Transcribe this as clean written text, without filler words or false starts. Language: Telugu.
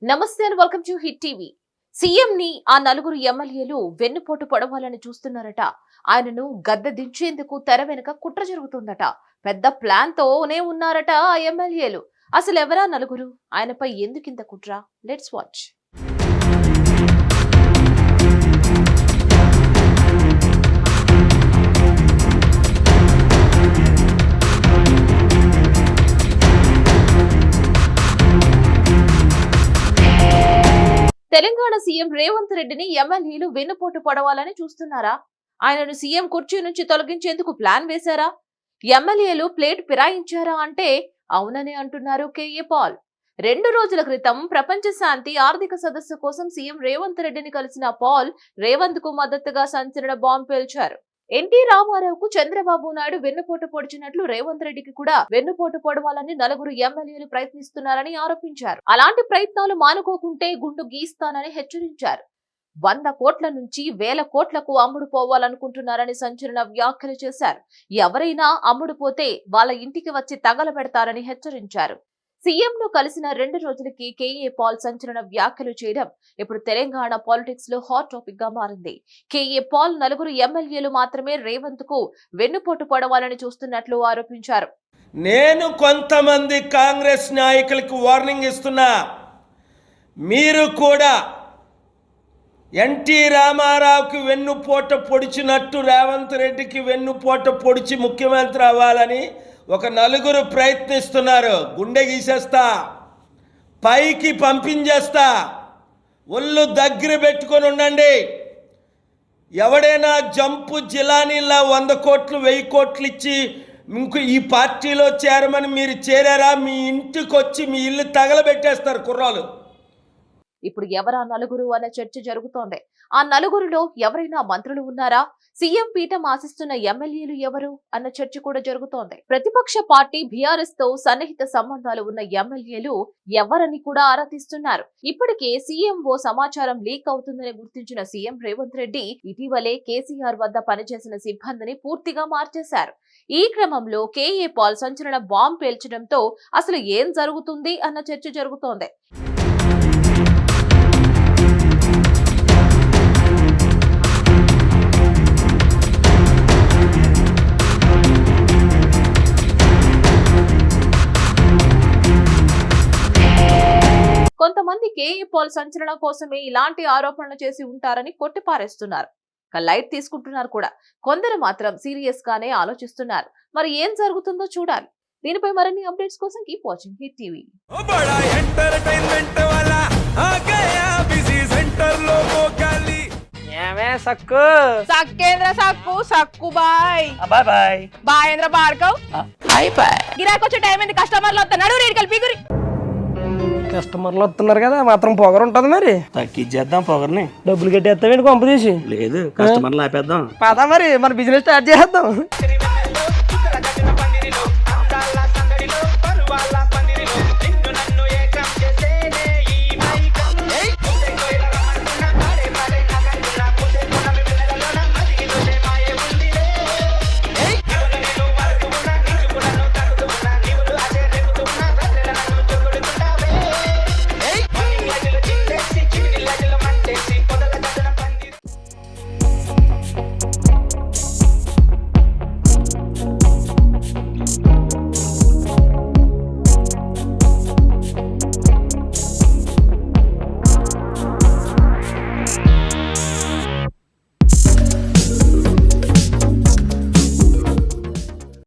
నమస్తే and welcome to hit TV. CM ని ఆ నలుగురు ఎమ్మెల్యేలు వెన్నుపోటు పొడవాలని చూస్తున్నారట. ఆయనను గద్దె దించేందుకు తెర వెనుక కుట్ర జరుగుతుందట. పెద్ద ప్లాన్ తోనే ఉన్నారట ఆ ఎమ్మెల్యేలు. అసలు ఎవరా నలుగురు? ఆయనపై ఎందుకింత కుట్ర? Let's watch. Telangana CM Revanth రెడ్డిని ఎమ్మెల్యేలు వెన్నుపోటు పొడవాలని చూస్తున్నారా? ఆయనను సీఎం కుర్చీ నుంచి తొలగించేందుకు ప్లాన్ వేశారా? ఎమ్మెల్యేలు ప్లేట్ ఫిరాయించారా అంటే అవుననే అంటున్నారు కేఏ పాల్. 2 రోజుల క్రితం ప్రపంచ శాంతి ఆర్థిక సదస్సు కోసం సీఎం రేవంత్ రెడ్డిని కలిసిన పాల్ రేవంత్ కు మద్దతుగా సంచలన బాంబు పేల్చారు. ఎన్టీ రామారావుకు చంద్రబాబు నాయుడు వెన్నుపోటు పొడిచినట్లు రేవంత్ రెడ్డికి కూడా వెన్నుపోటు పొడవాలని నలుగురు ఎమ్మెల్యేలు ప్రయత్నిస్తున్నారని ఆరోపించారు. అలాంటి ప్రయత్నాలు మానుకోకుంటే గుండు గీస్తానని హెచ్చరించారు. 100 కోట్ల నుంచి 1000 కోట్లకు అమ్ముడు పోవాలనుకుంటున్నారని సంచలన వ్యాఖ్యలు చేశారు. ఎవరైనా అమ్ముడు పోతే వాళ్ళ ఇంటికి వచ్చి తగలబెడతారని హెచ్చరించారు. సీఎం ను కలిసిన 2 రోజులకి కేఏ పాల్ సంచలన వ్యాఖ్యలు చేయడం ఇప్పుడు తెలంగాణ పాలిటిక్స్ లో హాట్ టాపిక్ గా మారింది. కేఏ పాల్ నలుగురు ఎమ్మెల్యేలు మాత్రమే రేవంత్ కు వెన్నుపోటు పొడవాలని చూస్తున్నట్లు ఆరోపించారు. నేను కొంతమంది కాంగ్రెస్ నాయకులకు వార్నింగ్ ఇస్తున్నా. మీరు కూడా ఎన్టీ రామారావుకి వెన్నుపోట పొడిచినట్టు రేవంత్ రెడ్డికి వెన్నుపోట పొడిచి ముఖ్యమంత్రి అవ్వాలని ఒక నలుగురు ప్రయత్నిస్తున్నారు. గుండె గీసేస్తా, పైకి పంపించేస్తా. ఒళ్ళు దగ్గర పెట్టుకొని ఉండండి. ఎవడైనా జంపు జిలానీలా 100 కోట్లు 1000 కోట్లు ఇచ్చి ఇంకో ఈ పార్టీలో చేరమని మీరు చేరారా, మీ ఇంటికి వచ్చి మీ ఇల్లు తగలబెట్టేస్తారు కుర్రాలు. ఇప్పుడు ఎవరా నలుగురు అన్న చర్చ జరుగుతోంది. ఆ నలుగురులో ఎవరైనా మంత్రులు ఉన్నారా? సీఎం పీఠం ఆశిస్తున్న ఎమ్మెల్యేలు ఎవరు అన్న చర్చ కూడా జరుగుతోంది. ప్రతిపక్ష పార్టీ బీఆర్ఎస్ తో సన్నిహిత సంబంధాలు ఉన్న ఎమ్మెల్యేలు ఎవరని కూడా ఆరా తీస్తున్నారు. ఇప్పటికే సీఎంఓ సమాచారం లీక్ అవుతుందని గుర్తించిన సీఎం రేవంత్ రెడ్డి ఇటీవలే కేసీఆర్ వద్ద పనిచేసిన సిబ్బందిని పూర్తిగా మార్చేశారు. ఈ క్రమంలో కేఏ పాల్ సంచలన బాంబు పేల్చడంతో అసలు ఏం జరుగుతుంది అన్న చర్చ జరుగుతోంది. కొంతమంది కేఏ పాల్ సంచలనం కోసమే ఇలాంటి ఆరోపణలు చేసి ఉంటారని కొట్టిపారేస్తున్నారు. లైట్ తీసుకుంటున్నారు కూడా. కొందరు మాత్రం సీరియస్ గానే ఆలోచిస్తున్నారు. మరి ఏం జరుగుతుందో చూడాలి. దీనిపై మరిన్ని అప్డేట్స్ కోసం కీప్ వాచింగ్ హిట్ టీవీ. గిరాకొచ్చే టైం ఏంది? కస్టమర్లు వస్తున్నాడు, రేటు కలిపి కస్టమర్లు వస్తున్నారు కదా, మాత్రం పొగరు ఉంటది. మరి తగ్గించేద్దాం పొగర్ని. డబ్బులు కట్టేస్తామేంటి కొంప తీసి? లేదు, కస్టమర్లు ఆపేద్దాం. పదా మరి మన బిజినెస్ స్టార్ట్ చేద్దాం.